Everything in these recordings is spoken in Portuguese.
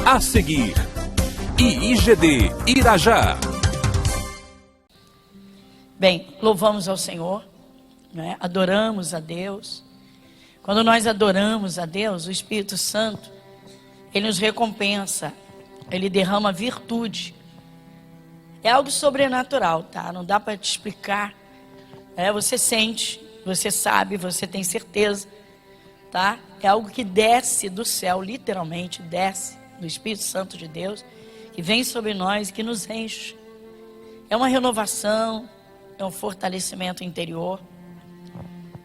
A seguir, IIGD Irajá. Bem, louvamos ao Senhor, né? Adoramos a Deus. Quando nós adoramos a Deus, o Espírito Santo, Ele nos recompensa, Ele derrama virtude. É algo sobrenatural, tá? Não dá para te explicar. Você sente, você sabe, você tem certeza, tá? É algo que desce do céu, literalmente, desce do Espírito Santo de Deus, que vem sobre nós e que nos enche. É uma renovação, é um fortalecimento interior.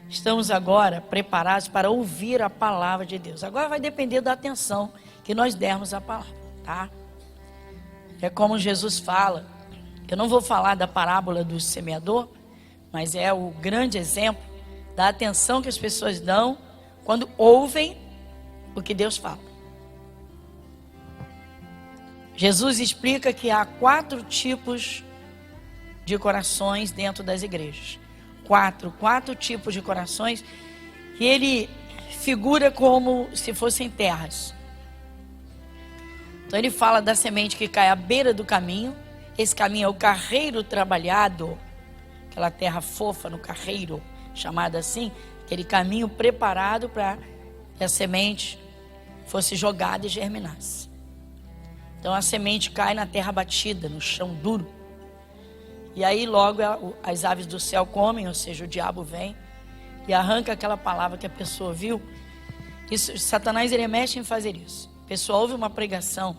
Estamos agora preparados para ouvir a palavra de Deus. Agora vai depender da atenção que nós dermos à palavra, tá? É como Jesus fala. Eu não vou falar da parábola do semeador, mas é o grande exemplo da atenção que as pessoas dão quando ouvem o que Deus fala. Jesus explica que há 4 tipos de corações dentro das igrejas. 4 tipos de corações que ele figura como se fossem terras. Então ele fala da semente que cai à beira do caminho. Esse caminho é o carreiro trabalhado, aquela terra fofa no carreiro, chamada assim, aquele caminho preparado para que a semente fosse jogada e germinasse. Então a semente cai na terra batida, no chão duro. E aí logo as aves do céu comem, ou seja, o diabo vem e arranca aquela palavra que a pessoa ouviu. Isso, Satanás, ele mexe em fazer isso. A pessoa ouve uma pregação.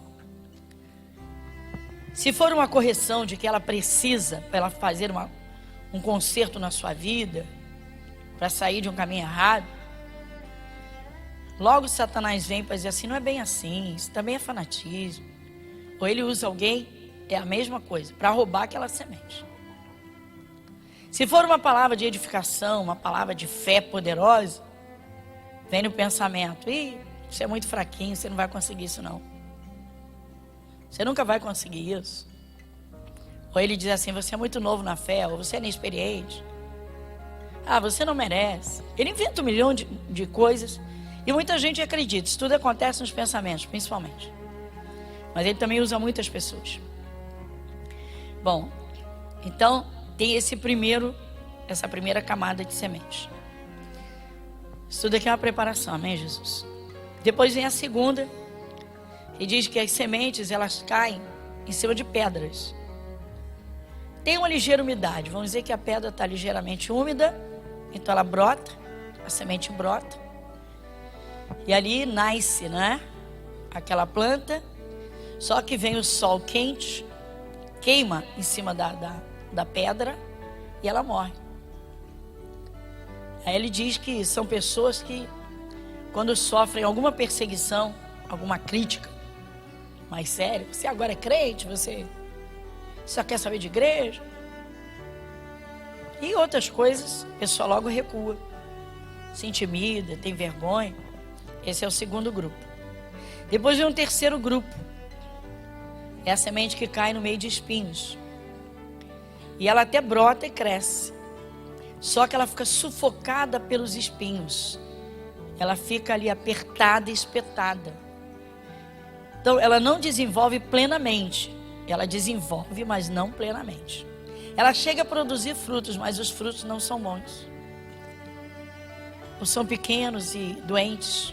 Se for uma correção de que ela precisa para ela fazer um conserto na sua vida, para sair de um caminho errado, logo Satanás vem para dizer assim, não é bem assim, isso também é fanatismo. Ou ele usa alguém, é a mesma coisa, para roubar aquela semente. Se for uma palavra de edificação, uma palavra de fé poderosa, vem no pensamento, você é muito fraquinho, você não vai conseguir isso não. Você nunca vai conseguir isso. Ou ele diz assim, você é muito novo na fé, ou você é inexperiente. Você não merece. Ele inventa 1 milhão de coisas e muita gente acredita. Isso tudo acontece nos pensamentos, principalmente. Mas ele também usa muitas pessoas. Bom, então tem essa primeira camada de sementes. Isso tudo aqui é uma preparação, amém, Jesus? Depois vem a segunda, e diz que as sementes, elas caem em cima de pedras. Tem uma ligeira umidade, vamos dizer que a pedra está ligeiramente úmida, então ela brota, a semente brota, e ali nasce, né, aquela planta, só que vem o sol quente, queima em cima da pedra e ela morre. Aí ele diz que são pessoas que, quando sofrem alguma perseguição, alguma crítica mais séria, você agora é crente, você só quer saber de igreja, e outras coisas, a pessoa logo recua, se intimida, tem vergonha. Esse é o segundo grupo. Depois vem um terceiro grupo. É a semente que cai no meio de espinhos. E ela até brota e cresce. Só que ela fica sufocada pelos espinhos. Ela fica ali apertada e espetada. Então ela não desenvolve plenamente. Ela desenvolve, mas não plenamente. Ela chega a produzir frutos, mas os frutos não são bons. Ou são pequenos e doentes,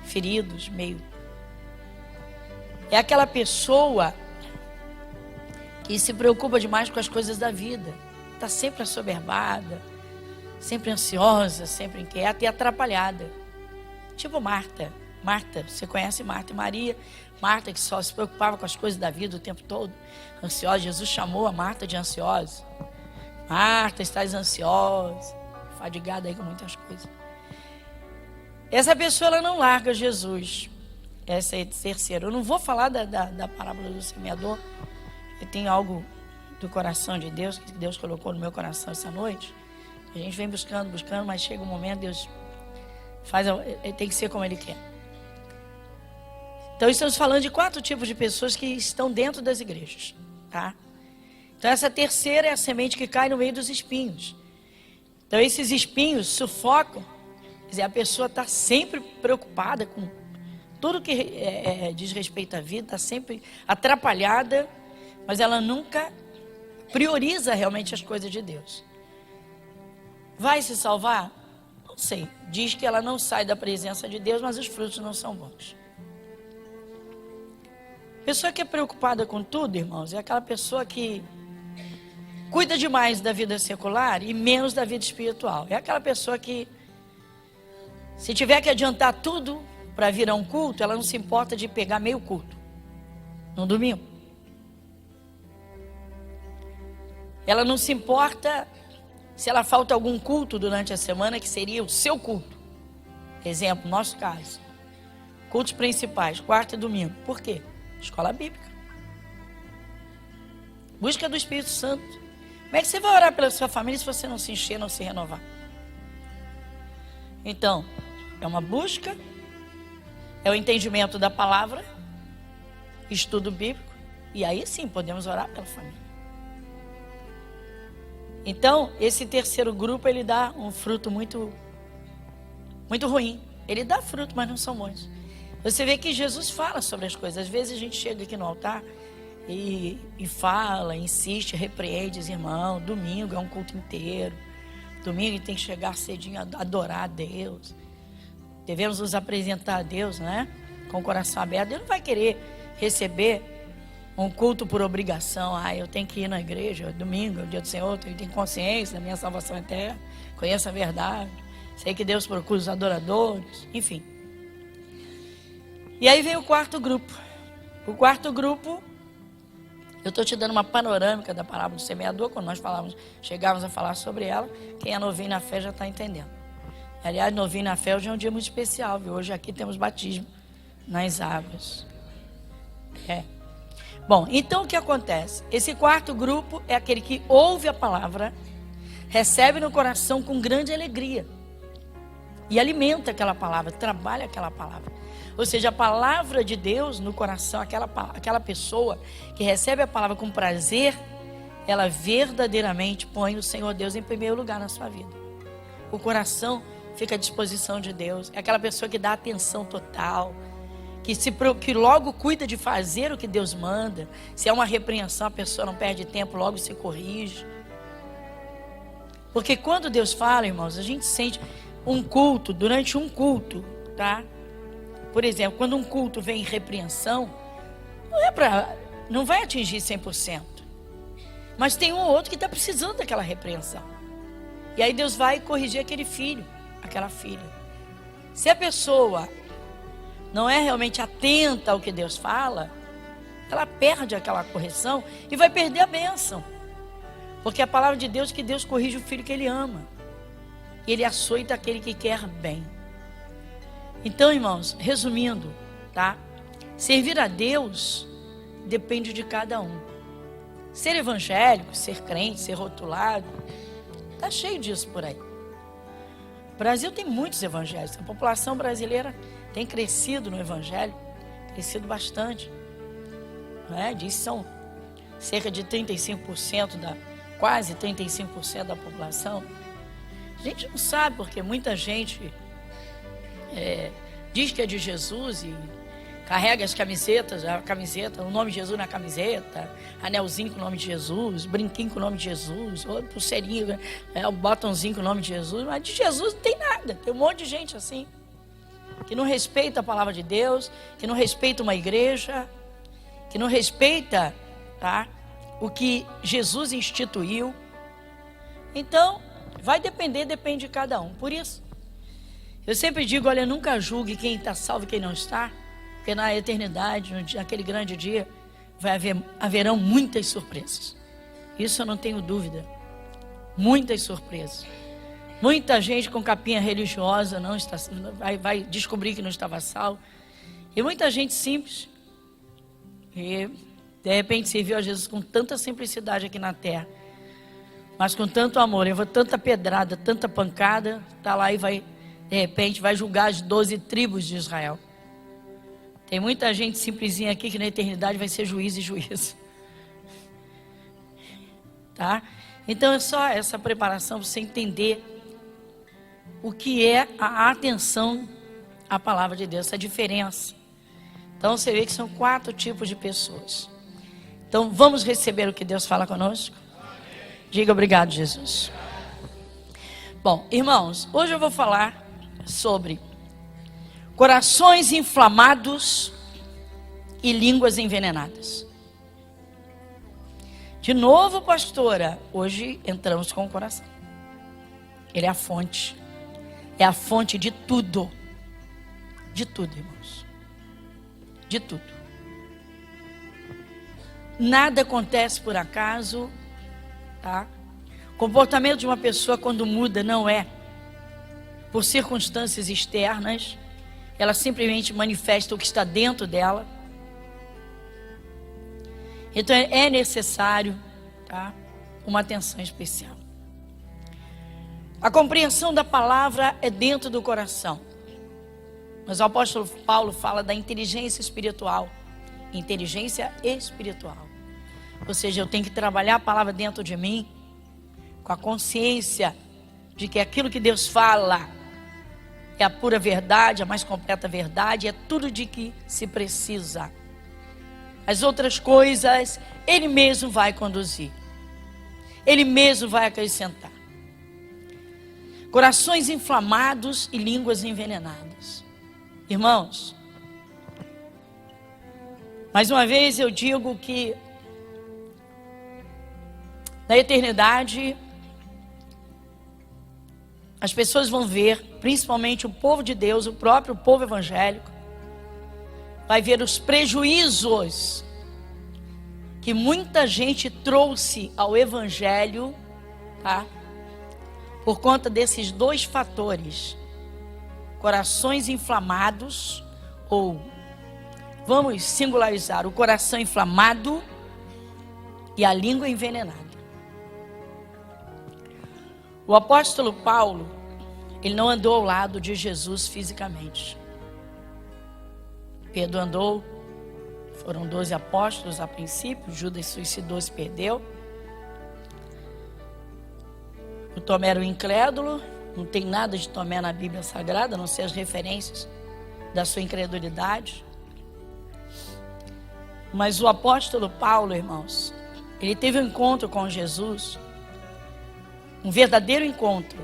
feridos, meio. É aquela pessoa que se preocupa demais com as coisas da vida. Está sempre assoberbada, sempre ansiosa, sempre inquieta e atrapalhada. Tipo Marta. Marta, você conhece Marta e Maria? Marta que só se preocupava com as coisas da vida o tempo todo. Ansiosa. Jesus chamou a Marta de ansiosa. Marta, estás ansiosa. Fadigada aí com muitas coisas. Essa pessoa, ela não larga Jesus. Essa é a terceira. Eu não vou falar da parábola do semeador. Eu tenho algo do coração de Deus, que Deus colocou no meu coração essa noite. A gente vem buscando, mas chega um momento, Deus faz, tem que ser como Ele quer. Então estamos falando de 4 tipos de pessoas que estão dentro das igrejas, tá? Então essa terceira é a semente que cai no meio dos espinhos. Então esses espinhos sufocam, quer dizer, a pessoa está sempre preocupada com tudo que diz respeito à vida está sempre atrapalhada, mas ela nunca prioriza realmente as coisas de Deus. Vai se salvar? Não sei. Diz que ela não sai da presença de Deus, mas os frutos não são bons. Pessoa que é preocupada com tudo, irmãos, é aquela pessoa que cuida demais da vida secular e menos da vida espiritual. É aquela pessoa que, se tiver que adiantar tudo para vir a um culto, ela não se importa de pegar meio culto no domingo. Ela não se importa se ela falta algum culto durante a semana, que seria o seu culto. Exemplo, nosso caso. Cultos principais, quarta e domingo. Por quê? Escola bíblica. Busca do Espírito Santo. Como é que você vai orar pela sua família se você não se encher, não se renovar? Então, é uma busca, é o entendimento da palavra, estudo bíblico, e aí sim podemos orar pela família. Então, esse terceiro grupo, ele dá um fruto muito ruim. Ele dá fruto, mas não são bons. Você vê que Jesus fala sobre as coisas. Às vezes a gente chega aqui no altar e fala, insiste, repreende os irmãos. Domingo é um culto inteiro. Domingo a gente tem que chegar cedinho a adorar a Deus. Devemos nos apresentar a Deus, né? Com o coração aberto. Deus não vai querer receber um culto por obrigação. Eu tenho que ir na igreja, domingo, é o dia do Senhor, eu tenho consciência da minha salvação eterna, conheço a verdade, sei que Deus procura os adoradores, enfim. E aí vem o quarto grupo. O quarto grupo, eu estou te dando uma panorâmica da parábola do semeador, quando nós chegávamos a falar sobre ela, quem é novinho na fé já está entendendo. Aliás, novinho na fé hoje é um dia muito especial, viu? Hoje aqui temos batismo nas águas. Bom, então o que acontece? Esse quarto grupo é aquele que ouve a palavra, recebe no coração com grande alegria e alimenta aquela palavra, trabalha aquela palavra. Ou seja, a palavra de Deus no coração, aquela pessoa que recebe a palavra com prazer, ela verdadeiramente põe o Senhor Deus em primeiro lugar na sua vida. O coração fica à disposição de Deus, é aquela pessoa que dá atenção total, que logo cuida de fazer o que Deus manda. Se é uma repreensão, a pessoa não perde tempo, logo se corrige. Porque quando Deus fala, irmãos, a gente sente um culto, durante um culto, tá? Por exemplo, quando um culto vem em repreensão, não vai atingir 100%. Mas tem um ou outro que está precisando daquela repreensão. E aí Deus vai corrigir aquele filho, aquela filha. Se a pessoa não é realmente atenta ao que Deus fala, ela perde aquela correção e vai perder a bênção. Porque a palavra de Deus é que Deus corrige o filho que Ele ama. E Ele açoita aquele que quer bem. Então, irmãos, resumindo, tá? Servir a Deus depende de cada um. Ser evangélico, ser crente, ser rotulado, tá cheio disso por aí. O Brasil tem muitos evangélicos. A população brasileira tem crescido no evangelho, crescido bastante. Diz que são cerca de 35%, quase 35% da população. A gente não sabe, porque muita gente diz que é de Jesus e carrega as camisetas, o nome de Jesus na camiseta, anelzinho com o nome de Jesus, brinquinho com o nome de Jesus, ou pulseirinho, o botãozinho com o nome de Jesus, mas de Jesus não tem nada. Tem um monte de gente assim, que não respeita a palavra de Deus, que não respeita uma igreja, que não respeita, tá, o que Jesus instituiu. Então, depende de cada um. Por isso, eu sempre digo, olha, nunca julgue quem está salvo e quem não está, porque na eternidade, naquele grande dia, haverão muitas surpresas. Isso eu não tenho dúvida. Muitas surpresas. Muita gente com capinha religiosa vai descobrir que não estava salvo. E muita gente simples, que de repente serviu a Jesus com tanta simplicidade aqui na terra, mas com tanto amor, levou tanta pedrada, tanta pancada, está lá e de repente vai julgar as 12 tribos de Israel. Tem muita gente simplesinha aqui que na eternidade vai ser juiz e juízo. Tá? Então é só essa preparação para você entender o que é a atenção à palavra de Deus, essa diferença. Então você vê que são 4 tipos de pessoas. Então vamos receber o que Deus fala conosco? Diga obrigado, Jesus. Bom, irmãos, hoje eu vou falar sobre corações inflamados e línguas envenenadas. De novo, pastora, hoje entramos com o coração. Ele é a fonte. É a fonte de tudo. De tudo, irmãos. De tudo. Nada acontece por acaso, tá? O comportamento de uma pessoa quando muda não é por circunstâncias externas. Ela simplesmente manifesta o que está dentro dela. Então é necessário, tá, uma atenção especial. A compreensão da palavra é dentro do coração. Mas o apóstolo Paulo fala da inteligência espiritual. Inteligência espiritual. Ou seja, eu tenho que trabalhar a palavra dentro de mim com a consciência de que aquilo que Deus fala é a pura verdade, a mais completa verdade, é tudo de que se precisa. As outras coisas, Ele mesmo vai conduzir. Ele mesmo vai acrescentar. Corações inflamados e línguas envenenadas. Irmãos, mais uma vez eu digo que na eternidade as pessoas vão ver, principalmente o povo de Deus, o próprio povo evangélico, vai ver os prejuízos que muita gente trouxe ao evangelho, tá? Por conta desses 2 fatores: corações inflamados, ou vamos singularizar, o coração inflamado e a língua envenenada. O apóstolo Paulo, ele não andou ao lado de Jesus fisicamente. Pedro andou, foram 12 apóstolos a princípio, Judas suicidou, se perdeu. O Tomé era o incrédulo, não tem nada de Tomé na Bíblia Sagrada, a não ser as referências da sua incredulidade. Mas o apóstolo Paulo, irmãos, ele teve um encontro com Jesus, um verdadeiro encontro.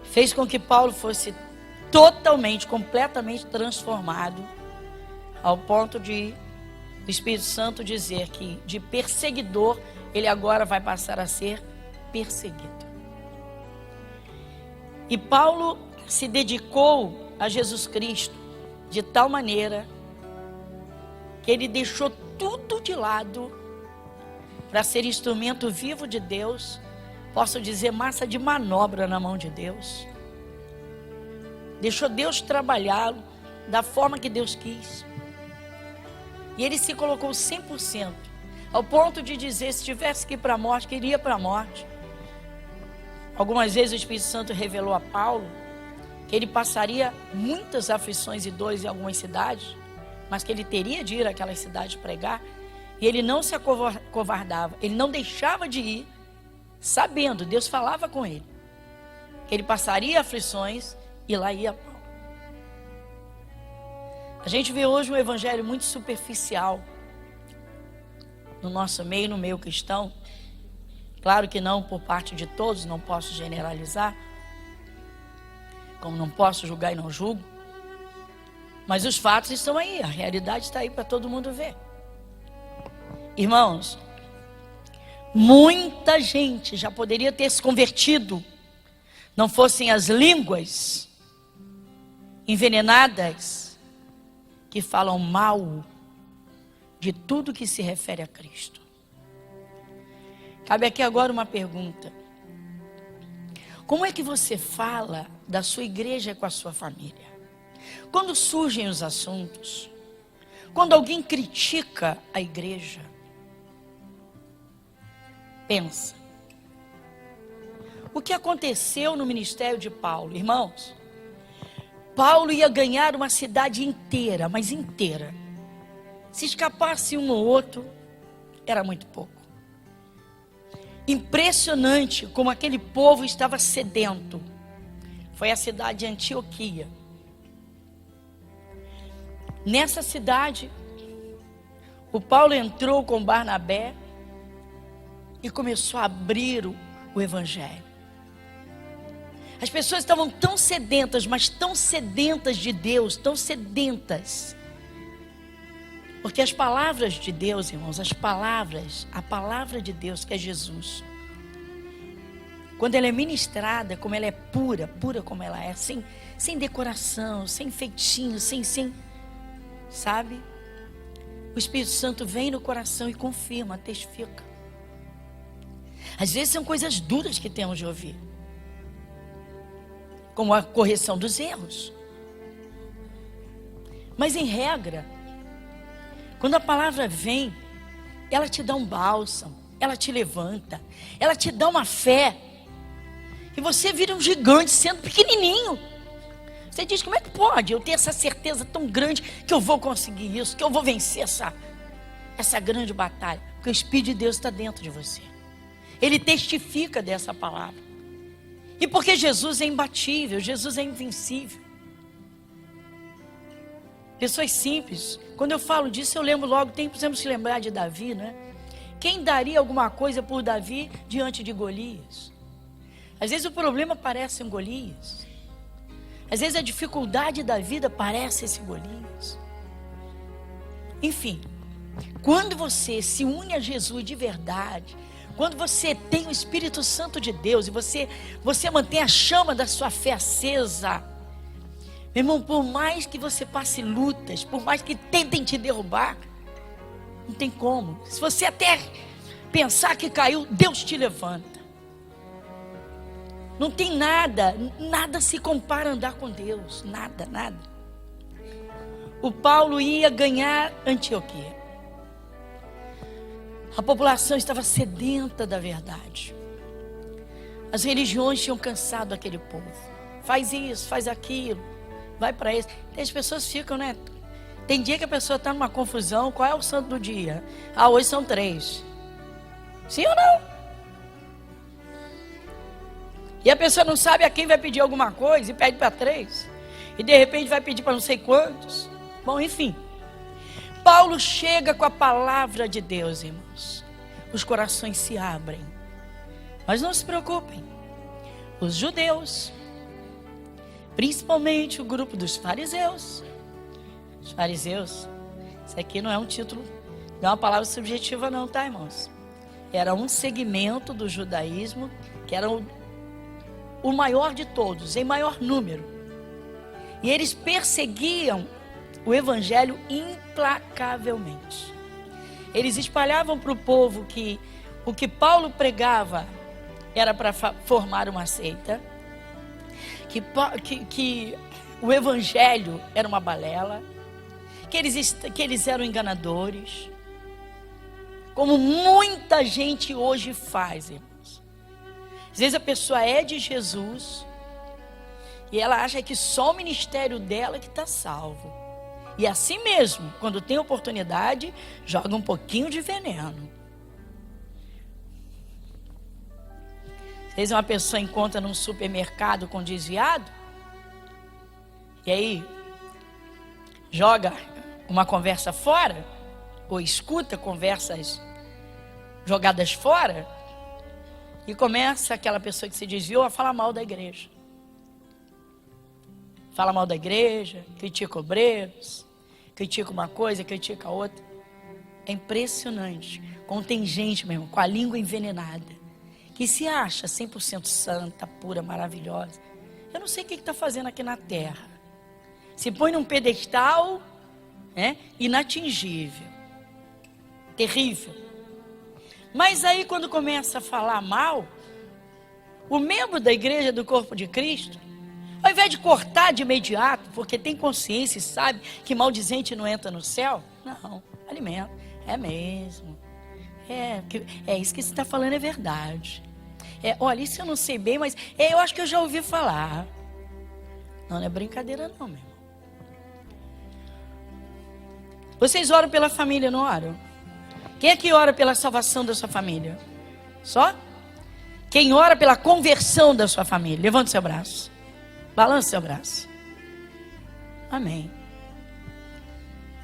Fez com que Paulo fosse totalmente, completamente transformado, ao ponto de o Espírito Santo dizer que de perseguidor, ele agora vai passar a ser perseguido. E Paulo se dedicou a Jesus Cristo de tal maneira que ele deixou tudo de lado para ser instrumento vivo de Deus, posso dizer, massa de manobra na mão de Deus. Deixou Deus trabalhá-lo da forma que Deus quis. E ele se colocou 100%, ao ponto de dizer, se tivesse que ir para a morte, que iria para a morte. Algumas vezes o Espírito Santo revelou a Paulo que ele passaria muitas aflições e dores em algumas cidades, mas que ele teria de ir àquelas cidades pregar, e ele não se acovardava, ele não deixava de ir, sabendo, Deus falava com ele, que ele passaria aflições, e lá ia Paulo. A gente vê hoje um evangelho muito superficial no nosso meio, no meio cristão. Claro que não por parte de todos, não posso generalizar, como não posso julgar e não julgo, mas os fatos estão aí, a realidade está aí para todo mundo ver. Irmãos, muita gente já poderia ter se convertido, não fossem as línguas envenenadas que falam mal de tudo que se refere a Cristo. Cabe aqui agora uma pergunta: como é que você fala da sua igreja com a sua família? Quando surgem os assuntos, quando alguém critica a igreja, pensa, o que aconteceu no ministério de Paulo? Irmãos, Paulo ia ganhar uma cidade inteira, mas inteira. Se escapasse um ou outro, era muito pouco. Impressionante como aquele povo estava sedento. Foi a cidade de Antioquia. Nessa cidade, o Paulo entrou com Barnabé e começou a abrir o evangelho. As pessoas estavam tão sedentas, mas tão sedentas de Deus, tão sedentas. Porque as palavras de Deus, irmãos, a palavra de Deus, que é Jesus, quando ela é ministrada, como ela é pura, pura como ela é, sem decoração, sem feitinho, sem, sabe? O Espírito Santo vem no coração e confirma, testifica. Às vezes são coisas duras que temos de ouvir, como a correção dos erros. Mas em regra, quando a palavra vem, ela te dá um bálsamo, ela te levanta, ela te dá uma fé, e você vira um gigante sendo pequenininho. Você diz, como é que pode eu ter essa certeza tão grande que eu vou conseguir isso, que eu vou vencer essa grande batalha? Porque o Espírito de Deus está dentro de você. Ele testifica dessa palavra. E porque Jesus é imbatível, Jesus é invencível. Pessoas simples, quando eu falo disso, eu lembro logo, precisamos se lembrar de Davi, né? Quem daria alguma coisa por Davi diante de Golias? Às vezes o problema parece um Golias. Às vezes a dificuldade da vida parece esse Golias. Enfim, quando você se une a Jesus de verdade, quando você tem o Espírito Santo de Deus e você mantém a chama da sua fé acesa, meu irmão, por mais que você passe lutas, por mais que tentem te derrubar, não tem como. Se você até pensar que caiu, Deus te levanta. Não tem nada se compara a andar com Deus, nada. O Paulo ia ganhar Antioquia. A população estava sedenta da verdade. As religiões tinham cansado aquele povo. Faz isso, faz aquilo, vai para isso. E as pessoas ficam, né? Tem dia que a pessoa está numa confusão. Qual é o santo do dia? Hoje são 3. Sim ou não? E a pessoa não sabe a quem vai pedir alguma coisa e pede para 3. E de repente vai pedir para não sei quantos. Bom, enfim. Paulo chega com a palavra de Deus, irmãos. Os corações se abrem. Mas não se preocupem. Os judeus, principalmente o grupo dos fariseus. Os fariseus, isso aqui não é um título, não é uma palavra subjetiva não, tá, irmãos? Era um segmento do judaísmo que era o maior de todos, em maior número. E eles perseguiam o evangelho implacavelmente. Eles espalhavam para o povo que o que Paulo pregava era para formar uma seita, que o evangelho era uma balela, que eles eram enganadores, como muita gente hoje faz, irmãos. Às vezes a pessoa é de Jesus e ela acha que só o ministério dela que está salvo. E assim mesmo, quando tem oportunidade, joga um pouquinho de veneno. Às vezes uma pessoa encontra num supermercado com desviado, e aí joga uma conversa fora, ou escuta conversas jogadas fora, e começa aquela pessoa que se desviou a falar mal da igreja. Fala mal da igreja, critica obreiros, critica uma coisa, critica outra. É impressionante como tem gente mesmo com a língua envenenada, que se acha 100% santa, pura, maravilhosa. Eu não sei o que está fazendo aqui na terra. Se põe num pedestal, né, inatingível, terrível. Mas aí quando começa a falar mal, o membro da igreja do corpo de Cristo, ao invés de cortar de imediato, porque tem consciência e sabe que maldizente não entra no céu, não, alimenta, é mesmo. É isso que você está falando, é verdade. Olha, isso eu não sei bem, mas eu acho que eu já ouvi falar. Não é brincadeira não, meu irmão. Vocês oram pela família, não oram? Quem é que ora pela salvação da sua família? Só? Quem ora pela conversão da sua família? Levante seu braço. Balance seu braço. Amém.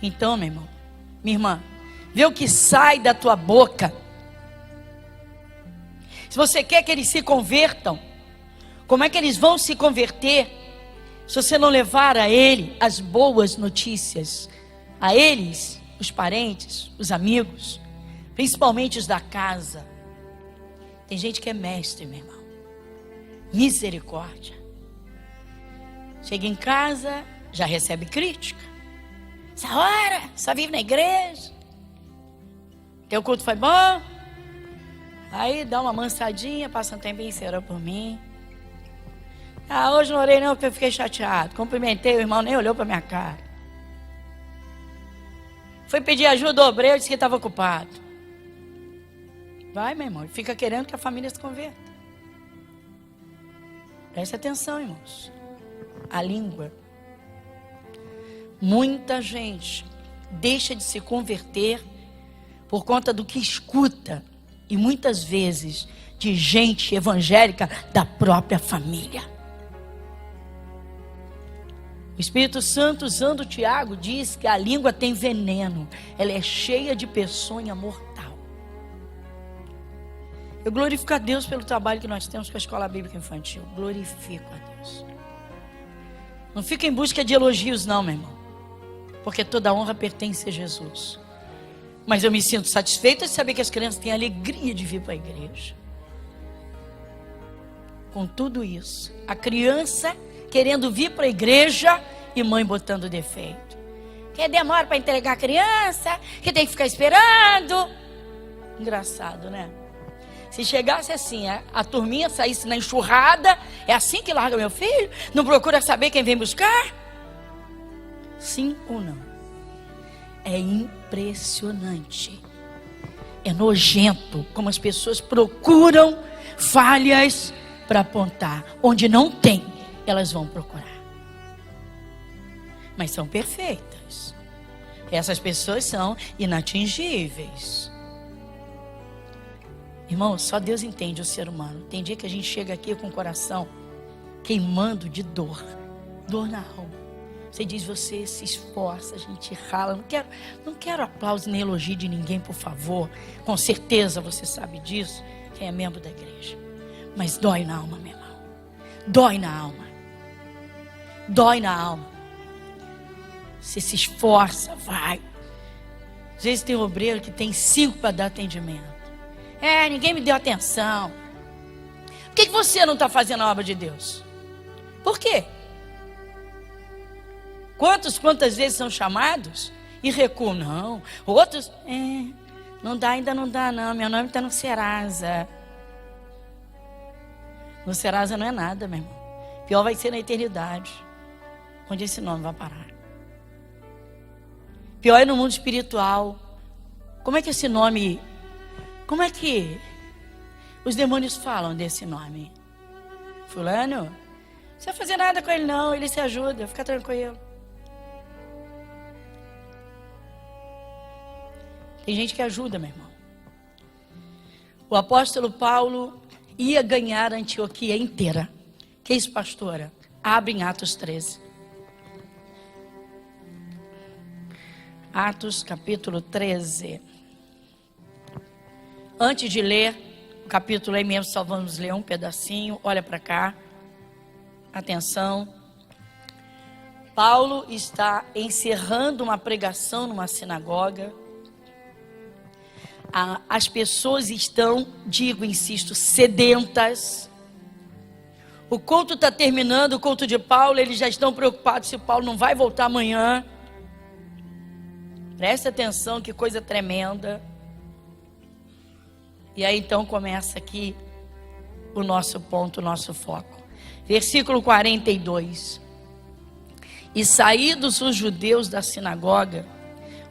Então, meu irmão, minha irmã, vê o que sai da tua boca. Se você quer que eles se convertam, como é que eles vão se converter se você não levar a ele as boas notícias? A eles, os parentes, os amigos, principalmente os da casa. Tem gente que é mestre, meu irmão. Misericórdia. Chega em casa, já recebe crítica. Essa hora, só vive na igreja. Teu culto foi bom? Aí dá uma mansadinha, passa um tempinho, você orou por mim. Ah, hoje não orei não, porque eu fiquei chateado. Cumprimentei, o irmão nem olhou para minha cara. Foi pedir ajuda ao obreiro, disse que estava ocupado. Vai, meu irmão, fica querendo que a família se converta. Preste atenção, irmãos. A língua. Muita gente deixa de se converter por conta do que escuta. E muitas vezes de gente evangélica da própria família. O Espírito Santo, usando Tiago, diz que a língua tem veneno. Ela é cheia de peçonha mortal. Eu glorifico a Deus pelo trabalho que nós temos com a Escola Bíblica Infantil. Glorifico a Deus. Não fica em busca de elogios não, meu irmão. Porque toda honra pertence a Jesus. Mas eu me sinto satisfeita de saber que as crianças têm a alegria de vir para a igreja. Com tudo isso, a criança querendo vir para a igreja e mãe botando defeito. Que demora para entregar a criança, que tem que ficar esperando. Engraçado, né? Se chegasse assim, a turminha saísse na enxurrada, é assim que larga meu filho? Não procura saber quem vem buscar? Sim ou não? É impressionante. É nojento como as pessoas procuram falhas para apontar. Onde não tem, elas vão procurar. Mas são perfeitas. Essas pessoas são inatingíveis. Irmão, só Deus entende o ser humano. Tem dia que a gente chega aqui com o coração queimando de dor. Dor na alma. Você diz, você se esforça, a gente rala. Não quero aplauso nem elogio de ninguém, por favor. Com certeza você sabe disso, quem é membro da igreja. Mas dói na alma, meu irmão. Dói na alma. Dói na alma. Você se esforça, vai. Às vezes tem um obreiro que tem 5 para dar atendimento. Ninguém me deu atenção. Por que você não está fazendo a obra de Deus? Por quê? Quantas vezes são chamados e recuam? Não. Outros, não dá, ainda não dá não. Meu nome está no Serasa. No Serasa não é nada, meu irmão. Pior vai ser na eternidade, onde esse nome vai parar. Pior é no mundo espiritual. Como é que esse nome... Como é que os demônios falam desse nome? Fulano, não precisa fazer nada com ele não, ele se ajuda, fica tranquilo. Tem gente que ajuda, meu irmão. O apóstolo Paulo ia ganhar a Antioquia inteira. Que isso, pastora? Abre em Atos 13. Atos capítulo 13. Antes de ler o capítulo aí mesmo, só vamos ler um pedacinho. Olha para cá. Atenção. Paulo está encerrando uma pregação numa sinagoga. As pessoas estão, insisto, sedentas. O culto está terminando, o culto de Paulo, eles já estão preocupados se Paulo não vai voltar amanhã. Presta atenção, que coisa tremenda. E aí então começa aqui o nosso ponto, o nosso foco. Versículo 42. E saídos os judeus da sinagoga,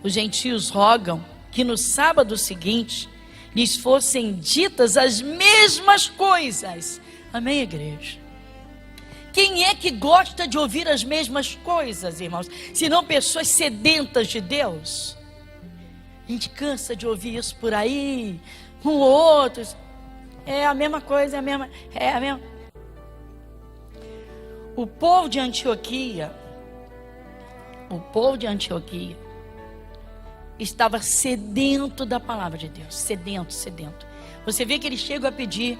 os gentios rogam que no sábado seguinte lhes fossem ditas as mesmas coisas. Amém, igreja? Quem é que gosta de ouvir as mesmas coisas, irmãos? Senão pessoas sedentas de Deus. A gente cansa de ouvir isso por aí, um ou outro. É a mesma coisa, é a mesma. O povo de Antioquia estava sedento da palavra de Deus. Sedento, sedento. Você vê que ele chega a pedir: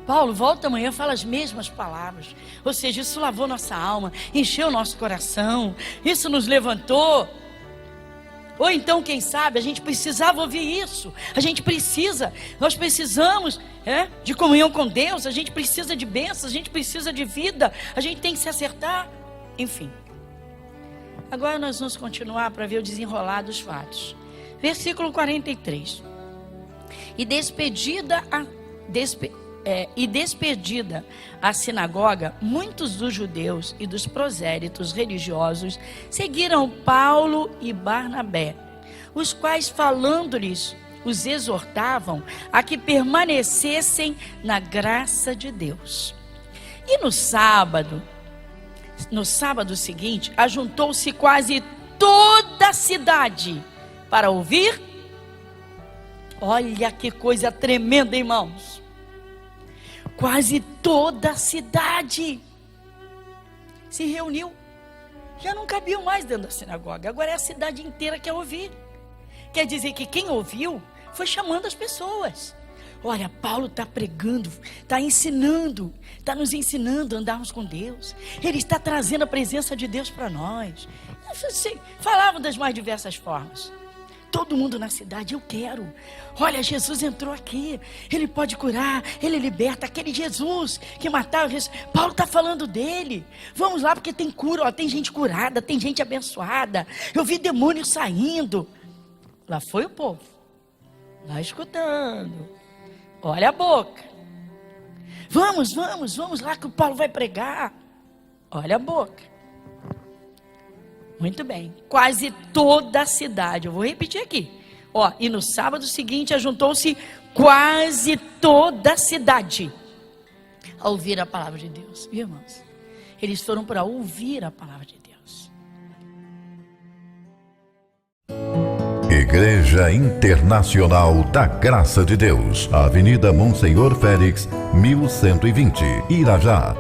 Paulo, volta amanhã, fala as mesmas palavras. Ou seja, isso lavou nossa alma, encheu nosso coração, isso nos levantou. Ou então, quem sabe, a gente precisava ouvir isso. Nós precisamos de comunhão com Deus, a gente precisa de bênçãos, a gente precisa de vida, a gente tem que se acertar. Enfim. Agora nós vamos continuar para ver o desenrolar dos fatos. Versículo 43. E despedida a sinagoga, muitos dos judeus e dos prosélitos religiosos seguiram Paulo e Barnabé, os quais, falando-lhes, os exortavam a que permanecessem na graça de Deus. E no sábado seguinte, ajuntou-se quase toda a cidade para ouvir. Olha que coisa tremenda, irmãos. Quase toda a cidade se reuniu. Já não cabiam mais dentro da sinagoga. Agora é a cidade inteira que quer ouvir. Quer dizer que quem ouviu foi chamando as pessoas. Olha, Paulo está pregando, está ensinando, está nos ensinando a andarmos com Deus. Ele está trazendo a presença de Deus para nós. Falavam das mais diversas formas. Todo mundo na cidade: eu quero. Olha, Jesus entrou aqui. Ele pode curar, ele liberta. Aquele Jesus que matava Jesus. Paulo está falando dele. Vamos lá, porque tem cura. Ó, tem gente curada, tem gente abençoada. Eu vi demônio saindo. Lá foi o povo, lá escutando. Olha a boca. Vamos lá que o Paulo vai pregar. Olha a boca. Muito bem, quase toda a cidade, eu vou repetir aqui. Ó, e no sábado seguinte ajuntou-se quase toda a cidade a ouvir a palavra de Deus. Viu, irmãos? Eles foram para ouvir a palavra de Deus. Igreja Internacional da Graça de Deus, Avenida Monsenhor Félix, 1120, Irajá.